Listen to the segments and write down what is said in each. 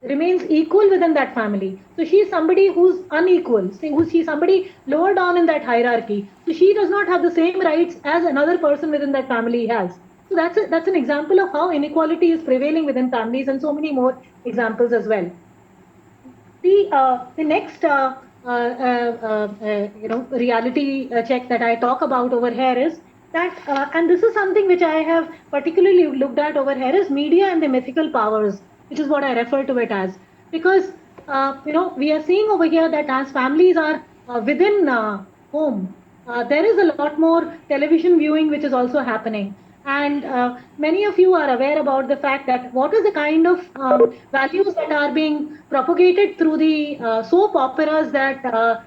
remains equal within that family. So she's somebody who's unequal. She's somebody lower down in that hierarchy. So she does not have the same rights as another person within that family has. So that's an example of how inequality is prevailing within families, and so many more examples as well. The next reality check that I talk about over here is that, and this is something which I have particularly looked at over here, is media and the mythical powers, which is what I refer to it as. Because we are seeing over here that as families are within home, there is a lot more television viewing which is also happening. And many of you are aware about the fact that what is the kind of values that are being propagated through the soap operas that are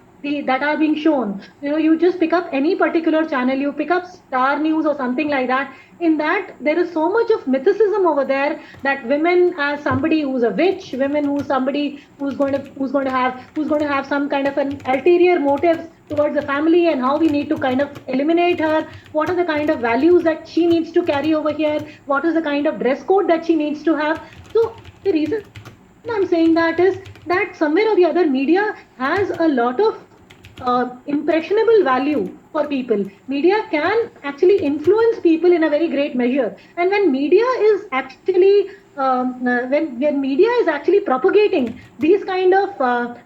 being shown. You just pick up any particular channel, you pick up Star News or something like that. In that, there is so much of mythicism over there, that women as somebody who's a witch, women who's somebody who's going to have some kind of an ulterior motives towards the family, and how we need to kind of eliminate her. What are the kind of values that she needs to carry over here? What is the kind of dress code that she needs to have? So the reason I'm saying that is that somewhere or the other, media has a lot of impressionable value for people. Media can actually influence people in a very great measure. And when media is actually when media is actually propagating these kind of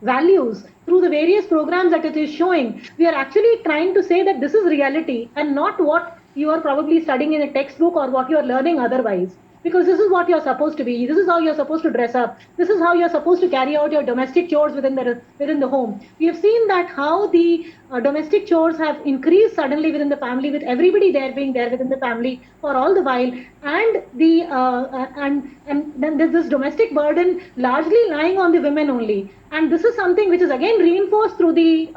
values through the various programs that it is showing, we are actually trying to say that this is reality and not what you are probably studying in a textbook or what you are learning otherwise. Because this is what you're supposed to be, this is how you're supposed to dress up, this is how you're supposed to carry out your domestic chores within the home. We have seen that how the domestic chores have increased suddenly within the family, with everybody there being there within the family for all the while. And and then there's this domestic burden largely lying on the women only. And this is something which is again reinforced through the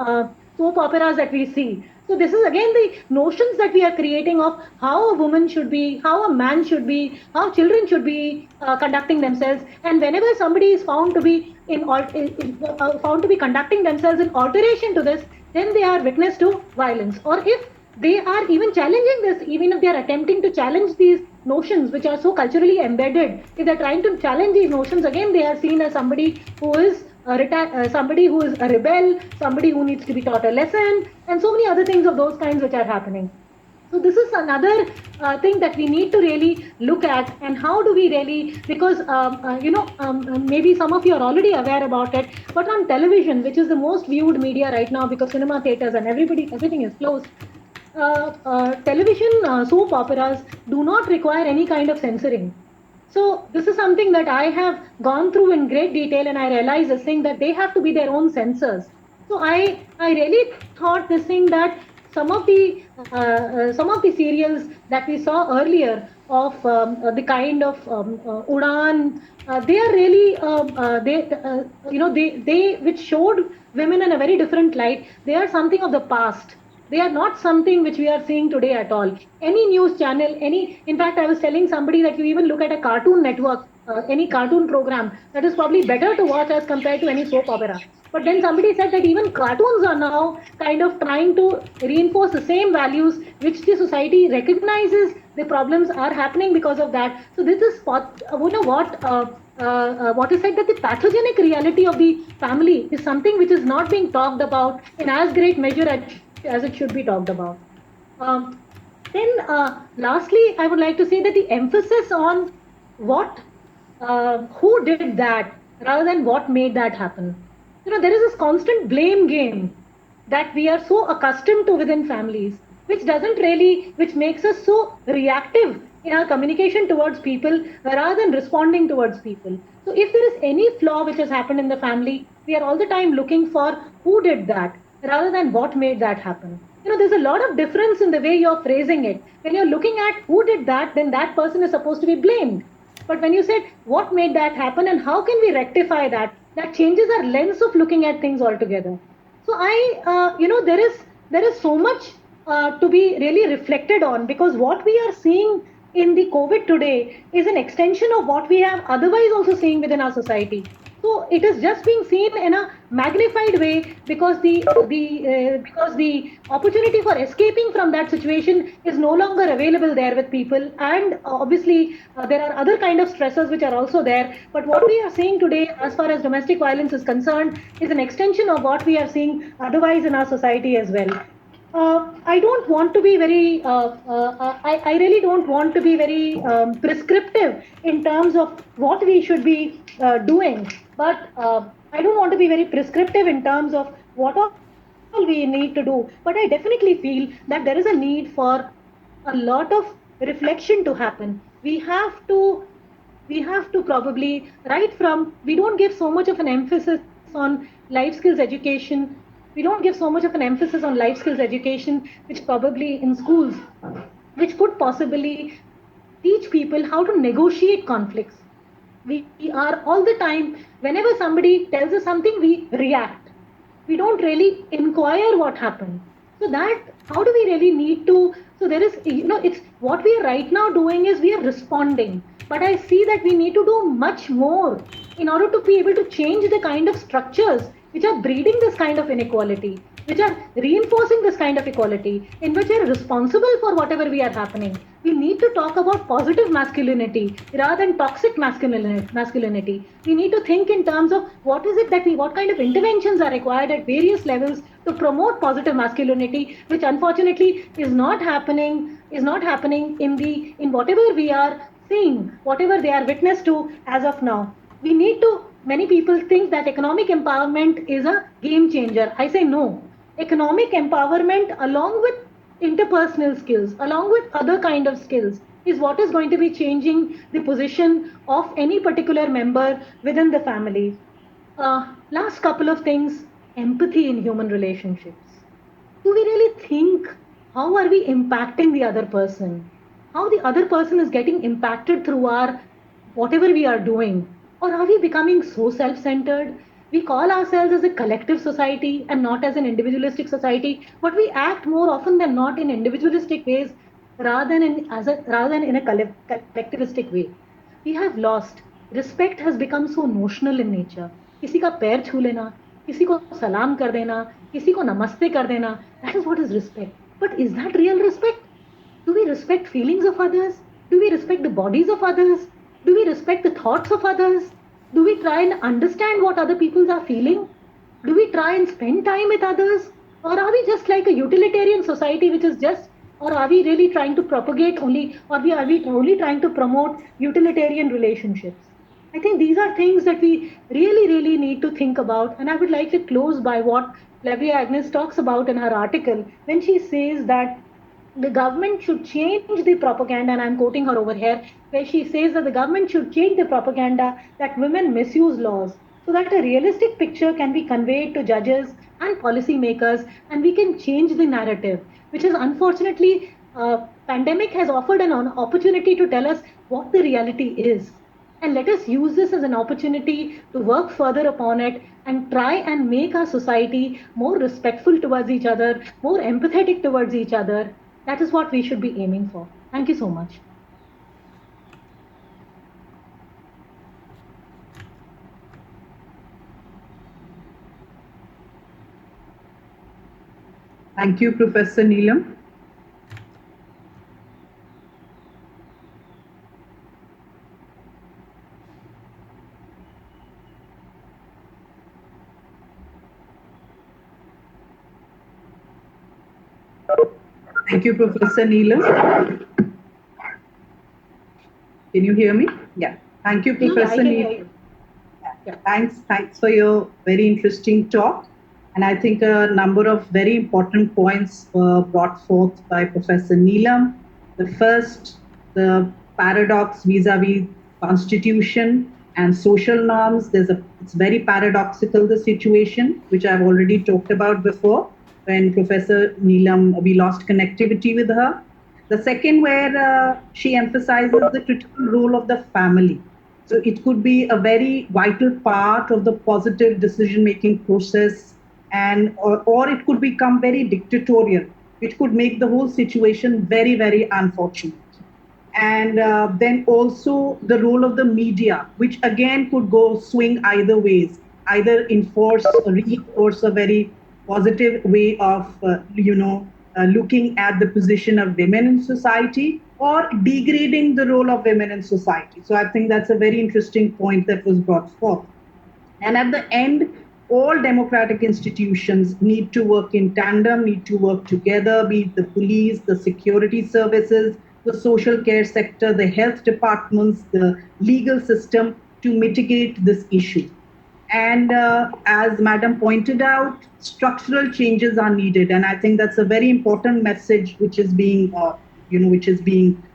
soap operas that we see. So this is again the notions that we are creating of how a woman should be, how a man should be, how children should be conducting themselves. And whenever somebody is found to be found to be conducting themselves in alteration to this, then they are witness to violence. Or if they are even challenging this, even if they are attempting to challenge these notions which are so culturally embedded, if they're trying to challenge these notions, again they are seen as somebody who is somebody who is a rebel, somebody who needs to be taught a lesson, and so many other things of those kinds which are happening. So this is another thing that we need to really look at. And how do we really, because maybe some of you are already aware about it, but on television, which is the most viewed media right now, because cinema theaters and everything is closed, television soap operas do not require any kind of censoring. So this is something that I have gone through in great detail, and I realized this thing that they have to be their own censors. So I really thought this thing that some of the serials that we saw earlier of the kind of Udan, they are really they which showed women in a very different light. They are something of the past. They are not something which we are seeing today at all. Any news channel, in fact, I was telling somebody that you even look at a Cartoon Network, any cartoon program, that is probably better to watch as compared to any soap opera. But then somebody said that even cartoons are now kind of trying to reinforce the same values which the society recognizes the problems are happening because of that. So this is what is said, that the pathogenic reality of the family is something which is not being talked about in as great measure as it should be talked about. Then, lastly, I would like to say that the emphasis on what, who did that, rather than what made that happen. There is this constant blame game that we are so accustomed to within families, which makes us so reactive in our communication towards people rather than responding towards people. So if there is any flaw which has happened in the family, we are all the time looking for who did that rather than what made that happen. There's a lot of difference in the way you're phrasing it. When you're looking at who did that, then that person is supposed to be blamed. But when you said what made that happen and how can we rectify that, that changes our lens of looking at things altogether. So there is so much to be really reflected on, because what we are seeing in the COVID today is an extension of what we have otherwise also seeing within our society. So it is just being seen in a magnified way because the opportunity for escaping from that situation is no longer available there with people, and obviously there are other kind of stressors which are also there. But what we are seeing today, as far as domestic violence is concerned, is an extension of what we are seeing otherwise in our society as well. I don't want to be very, I really don't want to be very prescriptive in terms of what we should be doing, but I don't want to be very prescriptive in terms of what all we need to do. But I definitely feel that there is a need for a lot of reflection to happen. We have to probably, right from, we don't give so much of an emphasis on life skills education. We don't give so much of an emphasis on life skills education, which probably in schools, which could possibly teach people how to negotiate conflicts. We are all the time, whenever somebody tells us something, we react. We don't really inquire what happened. So that, how do we really need to? So there is, it's what we are right now doing is we are responding. But I see that we need to do much more in order to be able to change the kind of structures which are breeding this kind of inequality, which are reinforcing this kind of equality, in which we are responsible for whatever we are happening. We need to talk about positive masculinity rather than toxic masculinity. We need to think in terms of what is it that what kind of interventions are required at various levels to promote positive masculinity, which unfortunately is not happening in whatever we are seeing, whatever they are witness to as of now. We need to, many people think that economic empowerment is a game changer. I say no. Economic empowerment, along with interpersonal skills, along with other kind of skills, is what is going to be changing the position of any particular member within the family. Last couple of things: empathy in human relationships. Do we really think, how are we impacting the other person? How the other person is getting impacted through our whatever we are doing? Or are we becoming so self centered? We call ourselves as a collective society and not as an individualistic society, but we act more often than not in individualistic ways rather than in a collectivistic way. We have lost. Respect has become so notional in nature. किसी का पैर छू लेना, किसी को सलाम कर देना, किसी को नमस्ते कर देना, that is what is respect. But is that real respect? Do we respect feelings of others? Do we respect the bodies of others? Do we respect the thoughts of others? Do we try and understand what other people are feeling? Do we try and spend time with others? Or are we just like a utilitarian society which is just, or are we really trying to propagate only, or are we only trying to promote utilitarian relationships? I think these are things that we really, really need to think about. And I would like to close by what Flavia Agnes talks about in her article when she says that the government should change the propaganda, and I'm quoting her over here, where she says that the government should change the propaganda that women misuse laws so that a realistic picture can be conveyed to judges and policymakers, and we can change the narrative, which is unfortunately, pandemic has offered an opportunity to tell us what the reality is. And let us use this as an opportunity to work further upon it and try and make our society more respectful towards each other, more empathetic towards each other. That is what we should be aiming for. Thank you so much. Thank you, Professor Neelam. Thank you, Professor Neelam. Can you hear me? Yeah. Thank you, Professor Neelam. Yeah. Thanks for your very interesting talk. And I think a number of very important points were brought forth by Professor Neelam. The first, the paradox vis-a-vis constitution and social norms. It's very paradoxical, the situation, which I've already talked about before when Professor Neelam, we lost connectivity with her. The second, where she emphasizes the critical role of the family. So it could be a very vital part of the positive decision-making process, and or it could become very dictatorial, which could make the whole situation very, very unfortunate. And then also the role of the media, which again could go swing either ways, either reinforce a very positive way of looking at the position of women in society, or degrading the role of women in society. So I think that's a very interesting point that was brought forth. And at the end, all democratic institutions need to work in tandem, need to work together, be it the police, the security services, the social care sector, the health departments, the legal system, to mitigate this issue. And as Madam pointed out, structural changes are needed, and I think that's a very important message which is being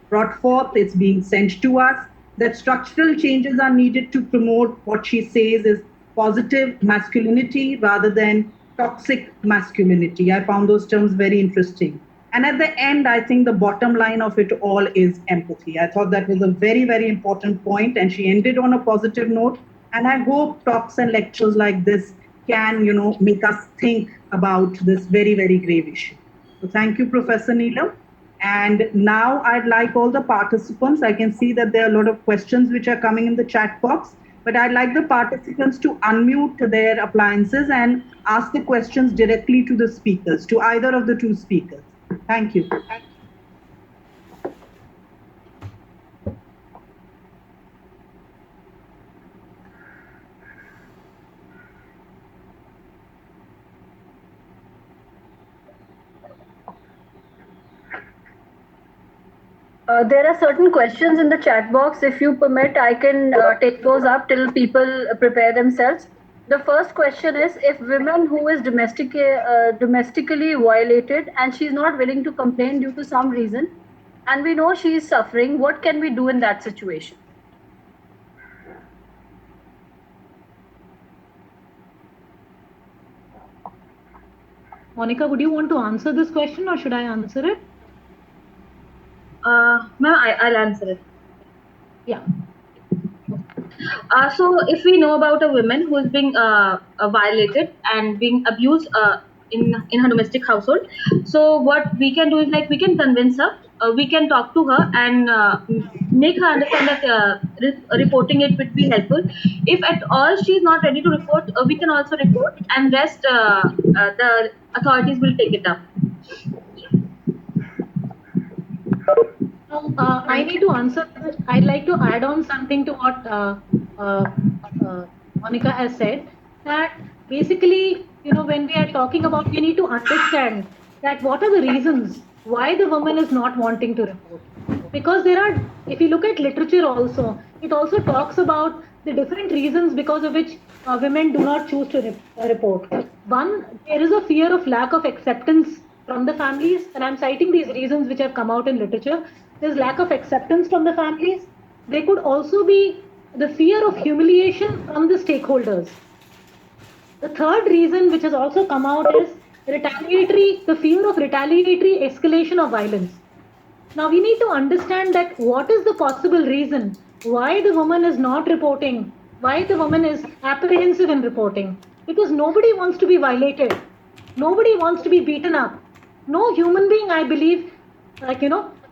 brought forth. It's being sent to us that structural changes are needed to promote what she says is positive masculinity rather than toxic masculinity. I found those terms very interesting. And at the end, I think the bottom line of it all is empathy. I thought that was a very, very important point, and she ended on a positive note. And I hope talks and lectures like this can, make us think about this very, very grave issue. So thank you, Professor Neelam. And now I'd like all the participants, I can see that there are a lot of questions which are coming in the chat box, but I'd like the participants to unmute their appliances and ask the questions directly to the speakers, to either of the two speakers. Thank you. There are certain questions in the chat box. If you permit, I can take those up till people prepare themselves. The first question is, if women who is domestically violated and she's not willing to complain due to some reason, and we know she is suffering, what can we do in that situation? Monica, would you want to answer this question, or should I answer it? Ma'am, I'll answer it. Yeah. So if we know about a woman who is being violated and being abused in her domestic household, so what we can do is, like, we can convince her, we can talk to her and make her understand that reporting it would be helpful. If at all she is not ready to report, we can also report, and rest the authorities will take it up. I need to answer this. I'd like to add on something to what Monica has said. That basically, when we are talking about, we need to understand that what are the reasons why the woman is not wanting to report. Because if you look at literature also, it also talks about the different reasons because of which women do not choose to report. One, there is a fear of lack of acceptance from the families, and I'm citing these reasons which have come out in literature. There's lack of acceptance from the families. There could also be the fear of humiliation from the stakeholders. The third reason which has also come out is the fear of retaliatory escalation of violence. Now we need to understand that what is the possible reason why the woman is not reporting, why the woman is apprehensive in reporting. Because nobody wants to be violated. Nobody wants to be beaten up. No human being, I believe,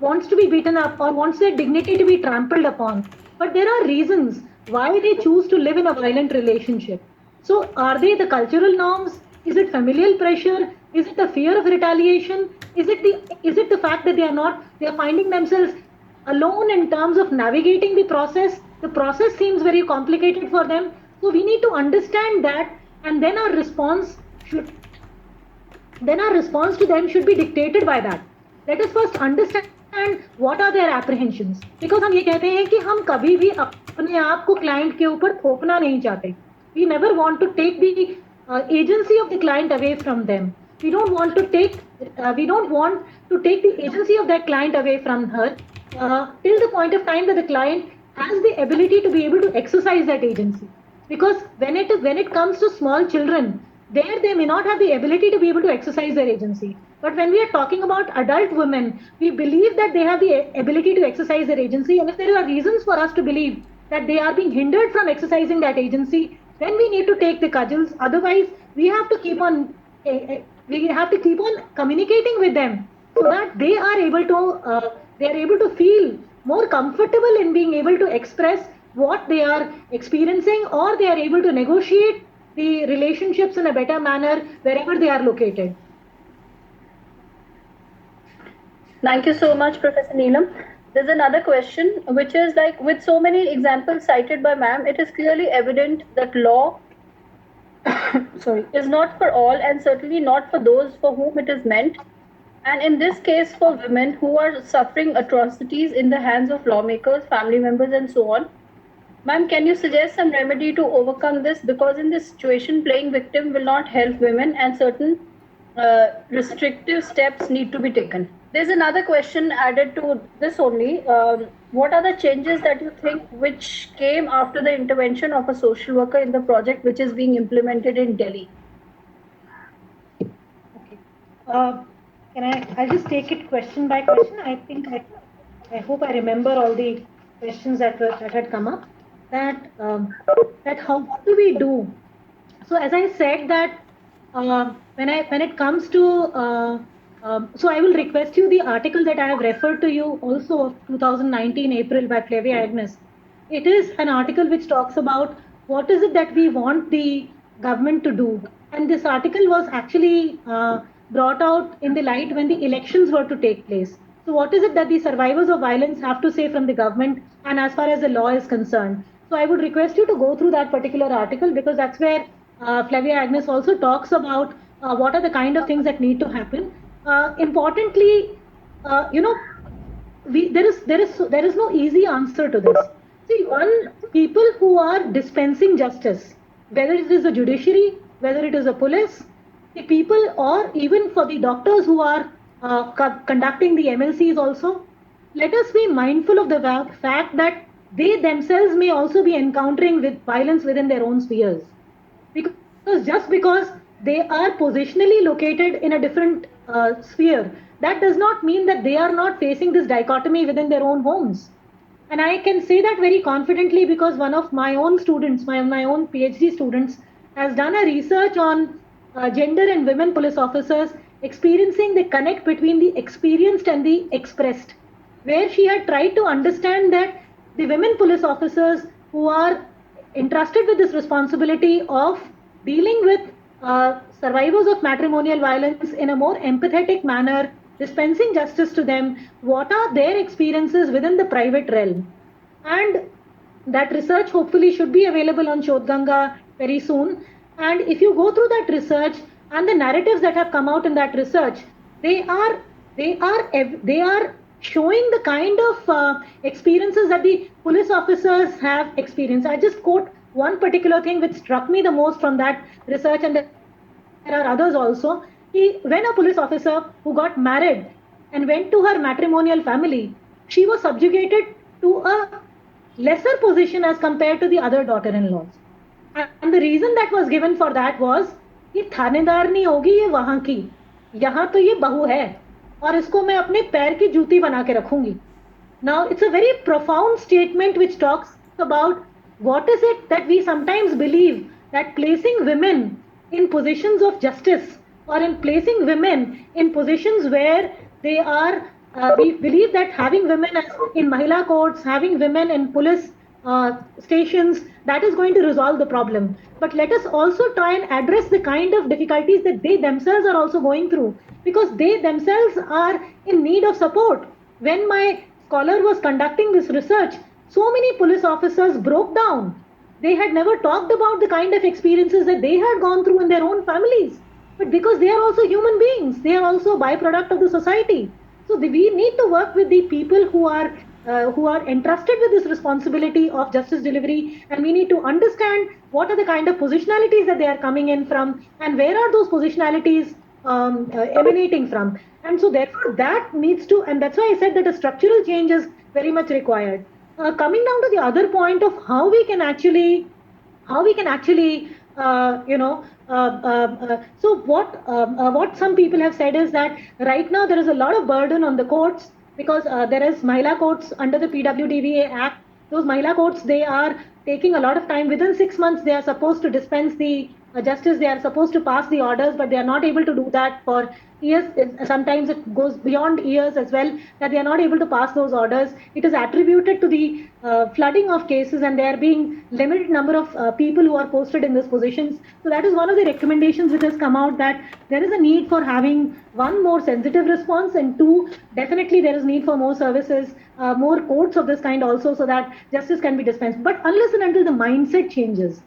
wants to be beaten up or wants their dignity to be trampled upon. But there are reasons why they choose to live in a violent relationship. So are they the cultural norms? Is it familial pressure? Is it the fear of retaliation? Is it the fact that they are finding themselves alone in terms of navigating the process? The process seems very complicated for them. So we need to understand that, and then our response to them should be dictated by that. Let us first understand what are their apprehensions. Because हम ये कहते हैं कि हम कभी भी अपने आप को client के ऊपर थोपना नहीं चाहते. We never want to take the agency of the client away from them. We don't want to take the agency of that client away from her till the point of time that the client has the ability to be able to exercise that agency. Because when it comes to small children, they may not have the ability to be able to exercise their agency. But when we are talking about adult women, we believe that they have the ability to exercise their agency. And if there are reasons for us to believe that they are being hindered from exercising that agency, then we need to take the cudgels. Otherwise, we have to keep on communicating with them so that they are able to feel more comfortable in being able to express what they are experiencing, or they are able to negotiate the relationships in a better manner wherever they are located. Thank you so much, Professor Neelam. There's another question, which is like, with so many examples cited by ma'am, it is clearly evident that law is not for all, and certainly not for those for whom it is meant. And in this case, for women who are suffering atrocities in the hands of lawmakers, family members, and so on. Ma'am, can you suggest some remedy to overcome this? Because in this situation, playing victim will not help women, and certain restrictive steps need to be taken. There's another question added to this only. What are the changes that you think which came after the intervention of a social worker in the project which is being implemented in Delhi? Okay. I'll just take it question by question. I hope I remember all the questions that had come up. What do we do? So as I said that when it comes to so I will request you the article that I have referred to you also of 2019 April by Flavia Agnes. It is an article which talks about what is it that we want the government to do. And this article was actually brought out in the light when the elections were to take place. So what is it that the survivors of violence have to say from the government and as far as the law is concerned? So I would request you to go through that particular article, because that's where Flavia Agnes also talks about what are the kind of things that need to happen. Importantly, there is no easy answer to this. See, people who are dispensing justice, whether it is the judiciary, whether it is the police, the people, or even for the doctors who are conducting the MLCs also, let us be mindful of the fact that they themselves may also be encountering with violence within their own spheres. Because just because they are positionally located in a different sphere, that does not mean that they are not facing this dichotomy within their own homes. And I can say that very confidently because one of my own students, my own PhD students, has done a research on gender and women police officers experiencing the connect between the experienced and the expressed, where she had tried to understand that the women police officers who are entrusted with this responsibility of dealing with survivors of matrimonial violence in a more empathetic manner, dispensing justice to them, what are their experiences within the private realm. And that research hopefully should be available on Shodhganga very soon. And if you go through that research and the narratives that have come out in that research, they are showing the kind of experiences that the police officers have experienced. I just quote one particular thing which struck me the most from that research, and there are others also. When a police officer who got married and went to her matrimonial family, she was subjugated to a lesser position as compared to the other daughter-in-laws. And the reason that was given for that was, ये थानेदार नहीं होगी, ये वहां की, यहाँ तो ये बहू है और इसको मैं अपने पैर की जूती बना के रखूंगी. Now it's a very profound statement which talks about what is it that we sometimes believe, that placing women in positions of justice or in placing women in positions where they are, we believe that having women in Mahila courts, having women in police stations, that is going to resolve the problem. But let us also try and address the kind of difficulties that they themselves are also going through, because they themselves are in need of support. When my scholar was conducting this research, so many police officers broke down. They had never talked about the kind of experiences that they had gone through in their own families. But because they are also human beings, they are also a byproduct of the society. So we need to work with the people who are entrusted with this responsibility of justice delivery, and we need to understand what are the kind of positionalities that they are coming in from, and where are those positionalities emanating from. And so therefore that needs to, and that's why I said that a structural change is very much required. Coming down to the other point of how we can actually so what some people have said is that right now there is a lot of burden on the courts, because there is Mahila courts under the PWDVA Act. Those Mahila courts, they are taking a lot of time. Within 6 months, they are supposed to dispense the justice, they are supposed to pass the orders, but they are not able to do that for years. Sometimes it goes beyond years as well, that they are not able to pass those orders. It is attributed to the flooding of cases, and there being limited number of people who are posted in these positions. So that is one of the recommendations which has come out, that there is a need for having one, more sensitive response, and two, definitely there is need for more services, more courts of this kind also, so that justice can be dispensed. But unless and until the mindset changes,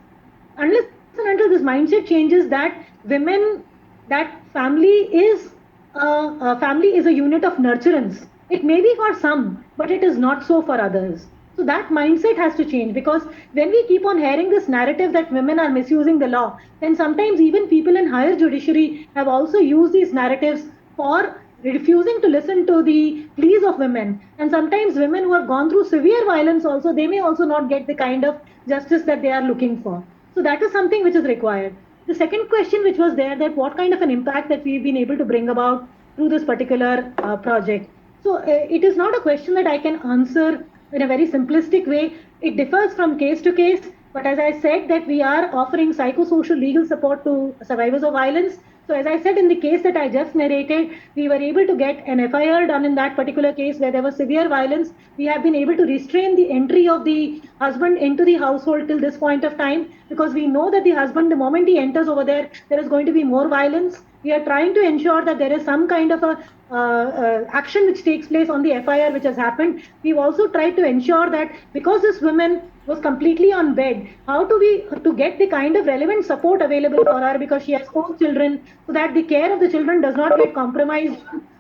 unless and until this mindset changes, that women, that family is a unit of nurturance. It may be for some, but it is not so for others. So that mindset has to change, because when we keep on hearing this narrative that women are misusing the law, then sometimes even people in higher judiciary have also used these narratives for refusing to listen to the pleas of women. And sometimes women who have gone through severe violence also, they may also not get the kind of justice that they are looking for. So that is something which is required. The second question which was there, that what kind of an impact that we've been able to bring about through this particular project. So it is not a question that I can answer in a very simplistic way. It differs from case to case. But as I said, that we are offering psychosocial legal support to survivors of violence. So as I said, in the case that I just narrated, we were able to get an FIR done in that particular case where there was severe violence. We have been able to restrain the entry of the husband into the household till this point of time, because we know that the husband, the moment he enters over there, there is going to be more violence. We are trying to ensure that there is some kind of a action which takes place on the FIR which has happened. We've also tried to ensure that because this woman was completely on bed, how do we to get the kind of relevant support available for her, because she has 4 children, so that the care of the children does not get compromised.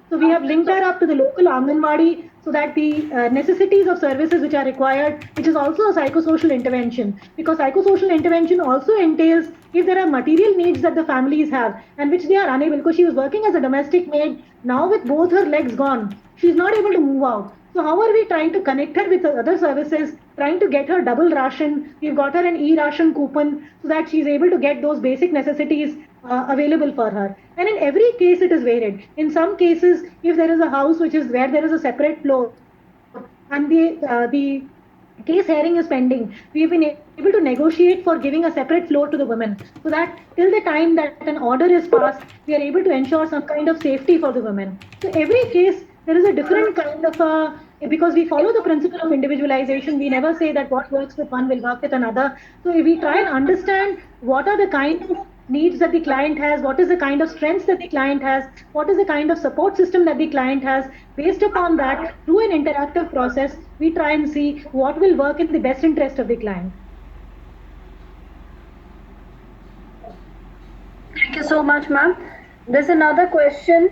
So we have linked her up to the local Anganwadi, so that the necessities of services which are required, which is also a psychosocial intervention, because psychosocial intervention also entails if there are material needs that the families have and which they are unable, because she was working as a domestic maid, now with both her legs gone, she's not able to move out. So how are we trying to connect her with other services, trying to get her double ration? We've got her an e-ration coupon so that she's able to get those basic necessities available for her. And in every case, it is varied. In some cases, if there is a house which is where there is a separate floor and the case hearing is pending, we have been able to negotiate for giving a separate floor to the women, so that till the time that an order is passed, we are able to ensure some kind of safety for the women. So every case, there is a different kind of because we follow the principle of individualization. We never say that what works with one will work with another. So if we try and understand what are the kind of needs that the client has, what is the kind of strengths that the client has, what is the kind of support system that the client has, based upon that, through an interactive process, we try and see what will work in the best interest of the client. Thank you so much, ma'am. There's another question,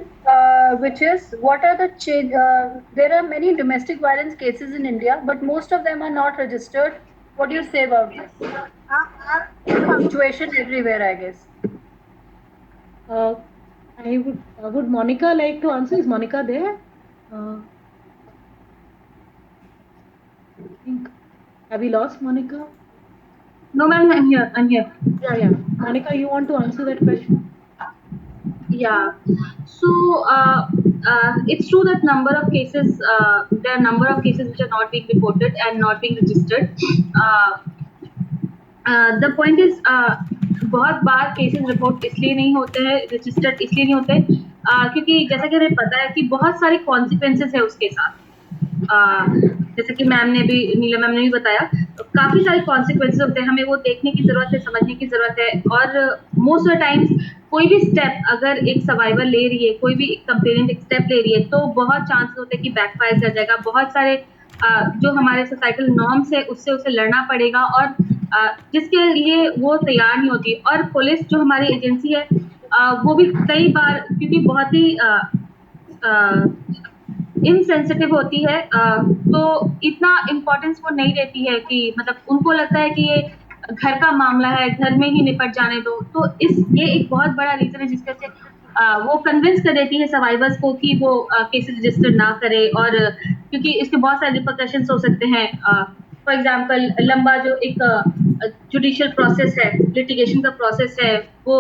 which is, what are the there are many domestic violence cases in India, but most of them are not registered. What do you say about this? Situation everywhere, I guess. Would Monica like to answer? Is Monica there? Have we lost Monica? No, ma'am, I'm here. Yeah. Monica, you want to answer that question? Yeah. So it's true that there are number of cases which are not being reported and not being registered. The point is, बहुत बार cases report इसलिए नहीं होते हैं, registered इसलिए नहीं होते क्योंकि जैसा कि हमें पता है कि बहुत सारे कॉन्सिक्वेंसेस है उसके साथ। जैसे कि नीला मैम ने भी बताया, काफी सारे कॉन्सिक्वेंसेस होते हैं, हमें वो देखने की जरूरत है, समझने की जरूरत है। और मोस्ट ऑफ द टाइम्स कोई भी स्टेप अगर एक सर्वाइवर ले रही है, कोई भी एक कंप्लेनेंट एक स्टेप ले रही है, तो बहुत चांसेस होते हैं कि बैकफायर कर जाएगा। बहुत सारे जो हमारे सोसाइटल नॉर्म्स है उससे उसे लड़ना पड़ेगा, और जिसके लिए वो तैयार नहीं होती। और पुलिस जो हमारी एजेंसी है वो भी कई बार क्योंकि बहुत ही इनसेंसिटिव होती है, तो इतना इम्पोर्टेंस वो नहीं देती है कि मतलब उनको लगता है कि ये घर का मामला है, घर में ही निपट जाने दो। तो ये एक बहुत बड़ा रीजन है जिसके से वो कन्विंस कर देती है सर्वाइवर्स को कि वो केसेस रजिस्टर ना करे, और क्योंकि इसके बहुत सारे रिपरकशंस हो सकते हैं। फॉर एग्जांपल लंबा जो एक जुडिशियल प्रोसेस है, लिटिगेशन का प्रोसेस है, वो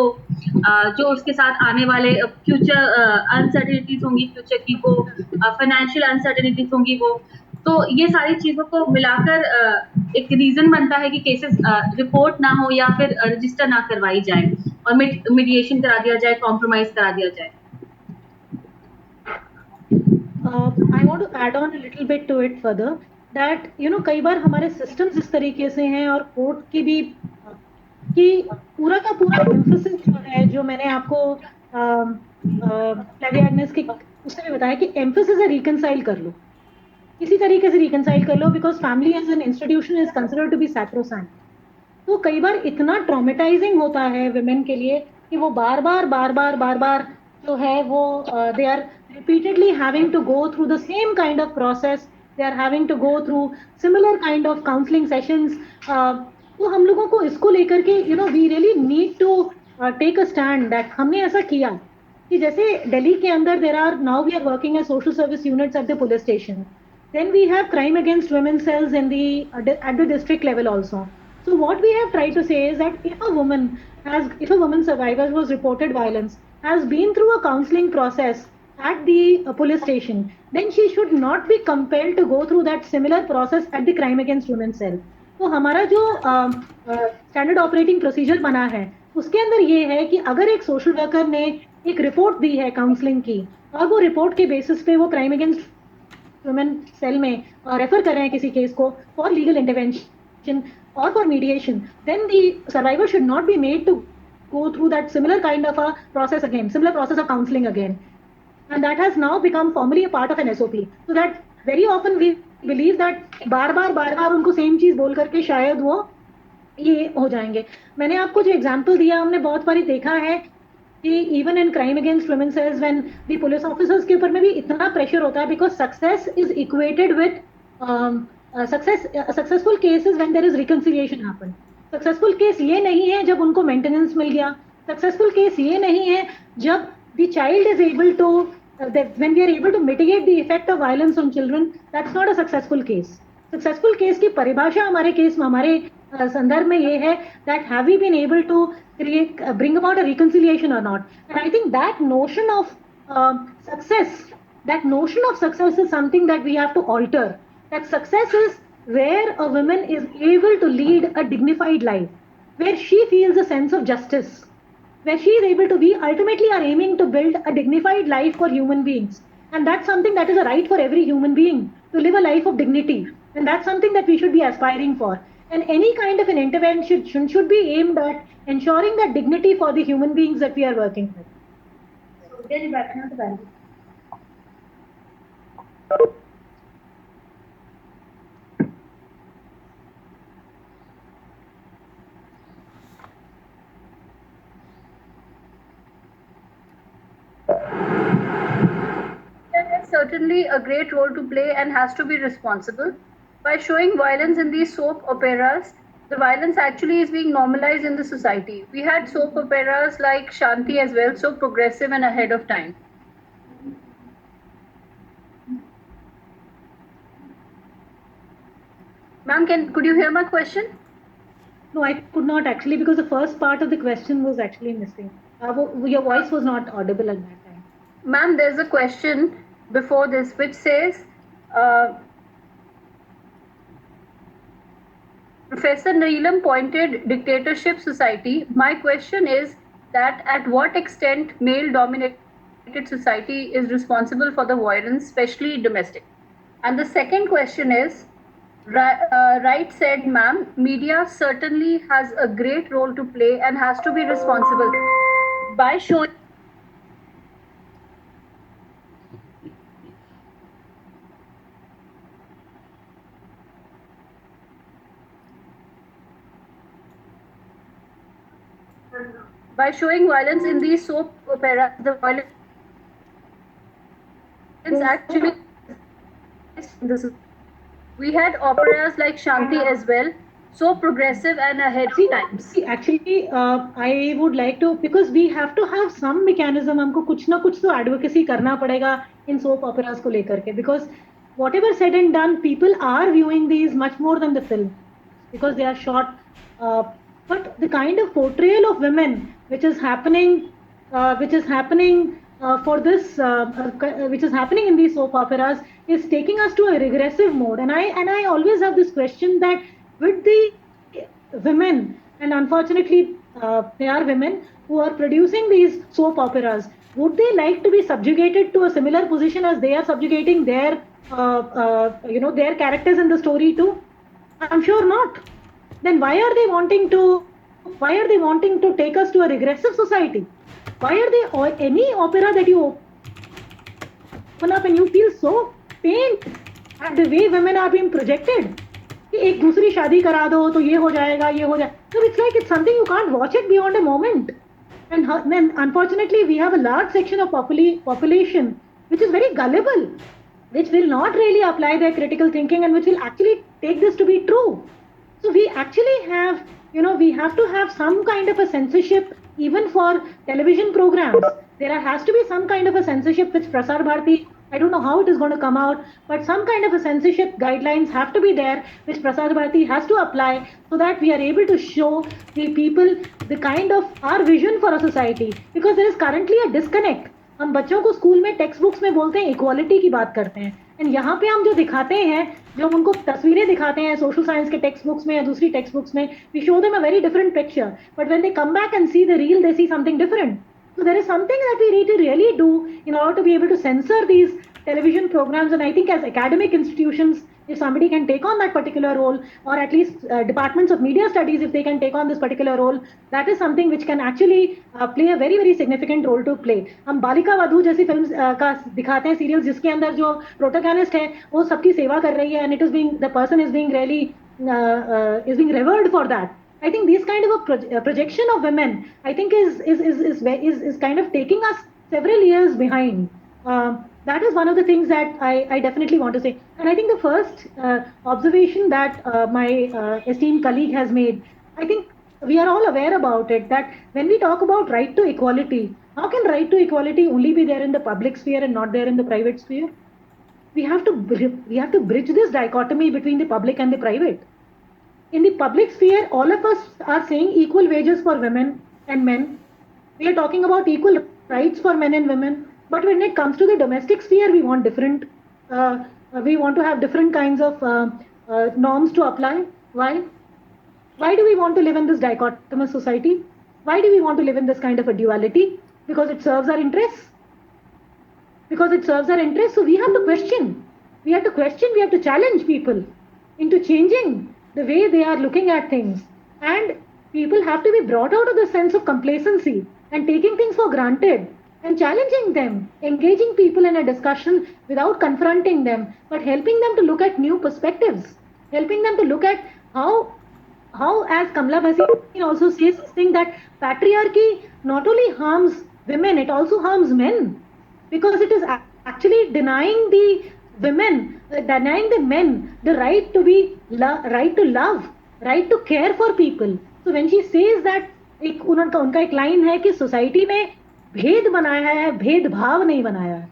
जो उसके साथ आने वाले फ्यूचर अनसर्टेनिटीज होंगी, फ्यूचर की वो फाइनेंशियल अनसर्टेनिटीज होंगी, वो तो ये सारी चीजों को मिलाकर एक रीजन बनता है कि केसेस रिपोर्ट ना हो या फिर रजिस्टर ना करवाई जाए और मीडिएशन करा दिया जाए, कॉम्प्रोमाइज करा दिया जाए. I want to add on a little bit to it further that कई बार हमारे systems इस तरीके से हैं और कोर्ट की भी कि पूरा का पूरा emphasis जो है, जो मैंने आपको फ्लैवी एग्नेस के उससे भी बताया कि emphasis है reconcile कर लो, किसी तरीके से reconcile कर लो, because family as an institution is considered to be sacrosanct. तो कई बार इतना ट्रॉमेटाइजिंग होता है women के लिए कि वो बार बार जो है वो they are repeatedly having to go through the same kind of process, they are having to go through similar kind of counseling sessions. तो हम लोगों को इसको लेकर के we really need to take a stand that हमने ऐसा किया कि जैसे दिल्ली के अंदर there are now we are working as social service units at the police station, then we have crime against women cells in the at the district level also. So what we have tried to say is that if a woman survivor was reported violence has been through a counseling process at the police station, then she should not be compelled to go through that similar process at the crime against women cell. तो हमारा जो standard operating procedure बना है उसके अंदर ये है कि अगर एक सोशल वर्कर ने एक रिपोर्ट दी है काउंसलिंग की और वो रिपोर्ट के बेसिस पे वो क्राइम अगेंस्ट वुमेन सेल में रेफर कर रहे हैं किसी केस को for legal intervention or for mediation, then the survivor should not be made to go through that similar kind of a process again, similar process of counseling again. And that has now become formally a part of an SOP. So that very often we believe that बार बार उनको same चीज बोल करके शायद वो ये हो जाएंगे. मैंने आपको जो example दिया हमने बहुत बारी देखा है कि even in crime against women cells when the police officers के ऊपर में भी इतना pressure होता है because success is equated with successful cases when there is reconciliation happen. Successful case ये नहीं है जब उनको maintenance मिल गया. Successful case ये नहीं है जब the child is able to when we are able to mitigate the effect of violence on children. That's not a successful case. Successful case की परिभाषा हमारे केस में हमारे संदर्भ में ये है that have we been able to bring about a reconciliation or not. And I think that notion of success is something that we have to alter. That success is where a woman is able to lead a dignified life, where she feels a sense of justice, where she is able to be ultimately are aiming to build a dignified life for human beings. And that's something that is a right for every human being, to live a life of dignity. And that's something that we should be aspiring for. And any kind of an intervention should be aimed at ensuring that dignity for the human beings that we are working with. Certainly a great role to play and has to be responsible. By showing violence in these soap operas, the violence actually is being normalized in the society. We had soap operas like Shanti as well, so progressive and ahead of time. Ma'am, could you hear my question? No, I could not actually because the first part of the question was actually missing. Your voice was not audible at that time. Ma'am, there's a question before this which says Professor Neelam pointed dictatorship society. My question is that at what extent male dominated society is responsible for the violence, especially domestic? And the second question is, right said ma'am, media certainly has a great role to play and has to be responsible by showing violence in these soap operas. The violence actually we had operas like Shanti as well, so progressive and ahead of times. Actually, I would like to, because we have to have some mechanism, हमको कुछ ना कुछ तो advocacy करना पड़ेगा in soap operas को लेकर के, because whatever said and done, people are viewing these much more than the film, because they are short. But the kind of portrayal of women which is happening for this, which is happening in these soap operas, is taking us to a regressive mode. And I always have this question that with the women, and unfortunately, they are women who are producing these soap operas, would they like to be subjugated to a similar position as they are subjugating their, their characters in the story too? I'm sure not. Then why are they wanting to take us to a regressive society? Why are they, or any opera that you open up and you feel so pained at the way women are being projected? कि एक दूसरी शादी करा दो तो ये हो जाएगा, ये हो जाए. So it's like it's something you can't watch it beyond a moment. And then unfortunately we have a large section of population which is very gullible, which will not really apply their critical thinking and which will actually take this to be true. So we actually have, we have to have some kind of a censorship even for television programs. There has to be some kind of a censorship which Prasar Bharati, I don't know how it is going to come out, but some kind of a censorship guidelines have to be there which Prasar Bharati has to apply so that we are able to show the people the kind of our vision for a society. Because there is currently a disconnect. हम बच्चों को school में text books में बोलते हैं equality की बात करते हैं, एंड यहाँ पे हम जो दिखाते हैं, जो हम उनको तस्वीरें दिखाते हैं सोशल साइंस के टेक्स्ट बुक्स में या दूसरी टेक्स्ट बुक्स में, we show them a very different picture, but when they come back and see the reel, they see something different. So there is something that we need to really do in order to be able to censor these television programs. And I think as academic institutions, if somebody can take on that particular role, or at least departments of media studies, if they can take on this particular role, that is something which can actually play a very, very significant role to play. हम बालिका वधू जैसी films का दिखाते हैं, serials जिसके अंदर जो protagonist है वो सबकी सेवा कर रही है, and it is being, the person is being really is being revered for that. I think these kind of a projection of women, I think is kind of taking us several years behind. That is one of the things that I definitely want to say. And I think the first observation that my esteemed colleague has made, I think we are all aware about it, that when we talk about right to equality, how can right to equality only be there in the public sphere and not there in the private sphere? We have to bridge this dichotomy between the public and the private. In the public sphere, all of us are saying equal wages for women and men. We are talking about equal rights for men and women. But when it comes to the domestic sphere, we want different. We want to have different kinds of norms to apply. Why? Why do we want to live in this dichotomous society? Why do we want to live in this kind of a duality? Because it serves our interests. Because it serves our interests. So we have to question. We have to challenge people into changing the way they are looking at things. And people have to be brought out of the sense of complacency and taking things for granted and challenging them, engaging people in a discussion without confronting them, but helping them to look at new perspectives, helping them to look at how as Kamala Bhasin also says this thing, that patriarchy not only harms women, it also harms men, because it is actually denying the women, denying the men the right to be, right to love, right to care for people. So when she says that, उनका एक line है कि society में भेद बनाया है, भेदभाव नहीं बनाया है.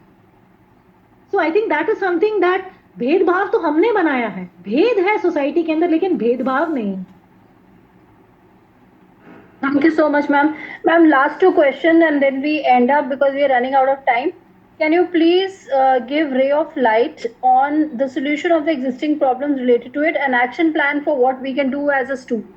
So I think that is something that भेदभाव तो हमने बनाया है, भेद है सोसाइटी के अंदर लेकिन भेदभाव नहीं. Thank you so much, ma'am. Ma'am, last two questions and then we end up because we are running out of time. Can you please give ray of light on the solution of the existing problems related to it, an action plan for what we can do as a student?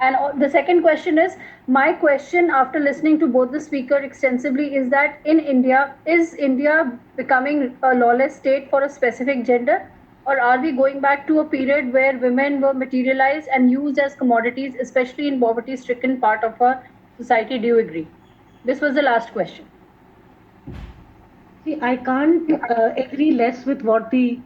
And the second question is, my question after listening to both the speaker extensively is that in India, is India becoming a lawless state for a specific gender? Or are we going back to a period where women were materialized and used as commodities, especially in poverty-stricken part of our society? Do you agree? This was the last question. See, I can't agree less with what the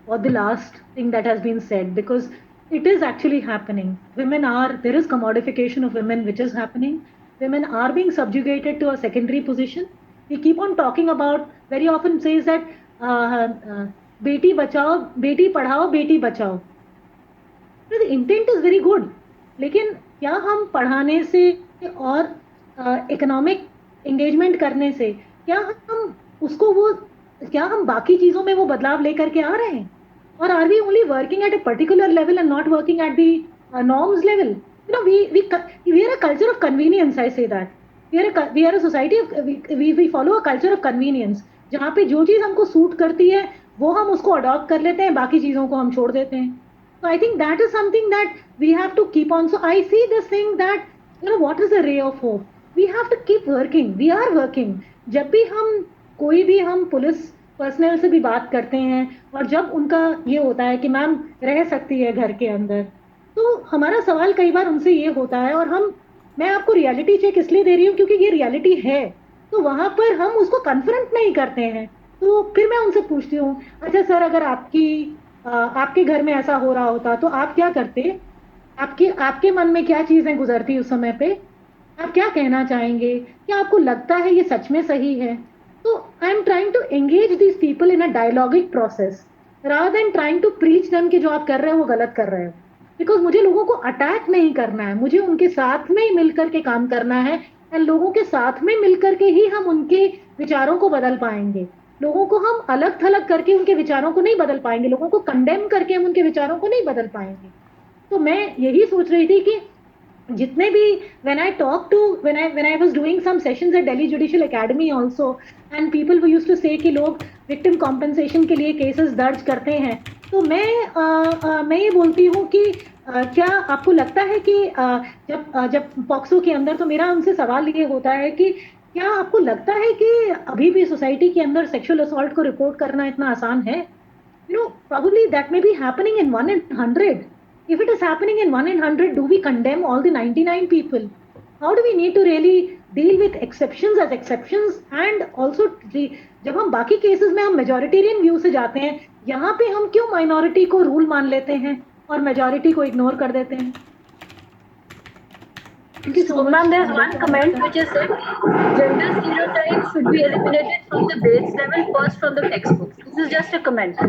last thing that has been said, because it is actually happening. There is commodification of women which is happening. Women are being subjugated to a secondary position. We keep on talking about, very often says that beti bachao, beti padhao, beti bachao. The intent is very good. लेकिन क्या हम पढ़ाने से और economic engagement करने से क्या हम बाकी चीजों में वो बदलाव लेकर के आ रहे हैं? Or are we only working at a particular level and not working at the norms level? We are a culture of convenience, I say that. We are a society, we follow a culture of convenience, जहाँ पे जो चीज हमको suit करती है वो हम उसको अडॉप्ट कर लेते हैं, बाकी चीजों को हम छोड़ देते हैं. So I think that is something that we have to keep on. So I see this thing that, what is the ray of hope? We have to keep working. We are working. जब भी हम कोई भी हम police personal से भी बात करते हैं और जब उनका ये होता है कि मैम रह सकती है घर के अंदर, तो हमारा सवाल कई बार उनसे ये होता है, और हम मैं आपको रियलिटी चेक इसलिए दे रही हूँ क्योंकि ये रियलिटी है. तो वहां पर हम उसको कन्फ्रंट नहीं करते हैं. तो फिर मैं उनसे पूछती हूँ, अच्छा सर, अगर आपके घर में ऐसा हो रहा होता तो आप क्या करते? आपके आपके मन में क्या चीजें गुजरती उस समय पे? आप क्या कहना चाहेंगे? क्या आपको लगता है ये सच में सही है? तो I am trying to engage these people in a dialogic process rather than trying to preach them कि जो आप कर रहे हो वो गलत कर रहे हो. बिकॉज मुझे लोगों को अटैक नहीं करना है, मुझे उनके साथ में ही मिलकर के काम करना है. एंड लोगों के साथ में मिलकर के ही हम उनके विचारों को बदल पाएंगे. लोगों को हम अलग थलग करके उनके विचारों को नहीं बदल पाएंगे, लोगों को कंडेम करके हम उनके विचारों को नहीं बदल पाएंगे. तो मैं यही सोच रही थी कि जितने भी when I was doing some sessions at Delhi Judicial Academy also, and people who used to say कि लोग victim compensation के लिए cases दर्ज करते हैं, तो मैं ये बोलती हूँ कि क्या आपको लगता है कि जब पॉक्सो के अंदर, तो मेरा उनसे सवाल ये होता है कि क्या आपको लगता है कि अभी भी सोसाइटी के अंदर सेक्सुअल असॉल्ट को रिपोर्ट करना इतना आसान है? Probably that may be happening in 1 in 100. If it is happening in 1 in 100, do we condemn all the 99 people? How do we need to really deal with exceptions as exceptions? And also, जब हम बाकी cases में हम majoritarian view से जाते हैं, यहाँ पे हम क्यों माइनॉरिटी को रूल मान लेते हैं और मेजोरिटी को इग्नोर कर देते हैं? So, ma'am, there's one comment which is that gender stereotypes should be eliminated from the base level, first from the textbooks. This is just a comment.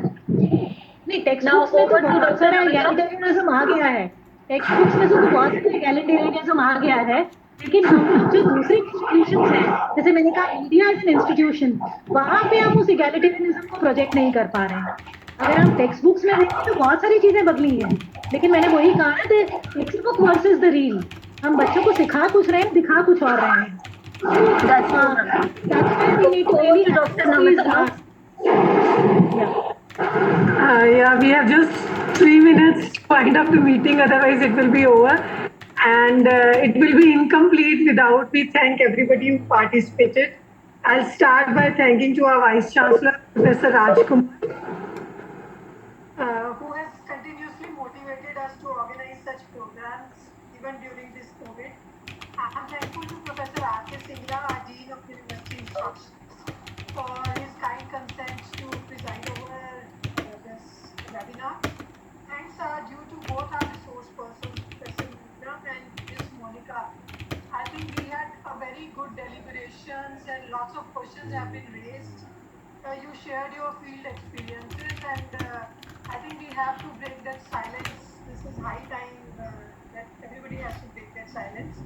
नहीं, टेक्स्ट Now बुक्स में तो over to बहुत Dr. सारा Namita. एगैलिटेरियनिज्म आ गया है. Text books में तो बहुत सारा एगैलिटेरियनिज्म आ गया है, लेकिन हम लोग जो दूसरे इंस्टीट्यूशन हैं, जैसे मैंने कहा इंडिया इज एन इंस्टीट्यूशन, वहां पे हम उस एगैलिटेरियनिज्म को प्रोजेक्ट नहीं कर पा रहे हैं. अगर हम टेक्स्ट बुक्स में देखें तो बहुत सारी चीजें बदली हैं, लेकिन मैंने वही कहा ना, text book versus the reel. हम बच्चों को सिखा कुछ रहे हैं, दिखा कुछ और रहे हैं. That's true, ma'am. That's why we need to Over really to Dr. Namita. Yeah, we have just 3 minutes to wind up the meeting, otherwise it will be over. And it will be incomplete without we thank everybody who participated. I'll start by thanking to our Vice Chancellor, Professor Rajkumar, who has continuously motivated us to organize such programs even during this COVID. I'm thankful to Professor R.K. Singla, our Dean of University Instruction, for his kind consent to preside over this webinar. Thanks are due to both our resource persons, Professor Mudra and Ms. Monica. I think we had a very good deliberations and lots of questions have been raised. You shared your field experiences, and I think we have to break that silence. This is high time that everybody has to break that silence.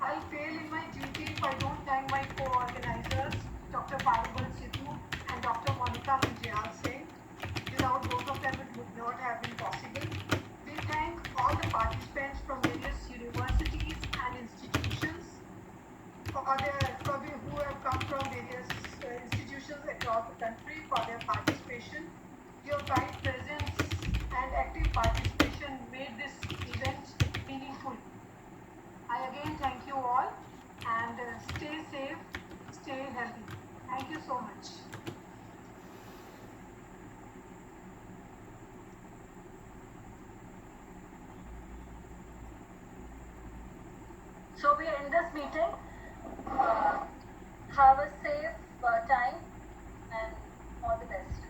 I'll fail in my duty if I don't thank my co-organizers, Dr. Parabal Sidhu and Dr. Monica Munjal Singh. Without both of them, it would not have been possible. We thank all the participants from various universities and institutions who have come from various institutions across the country for their participation. Your kind presence and active participation made this event meaningful. I again thank you all, and stay safe, stay healthy. Thank you so much. So we end this meeting. Have a safe time and all the best.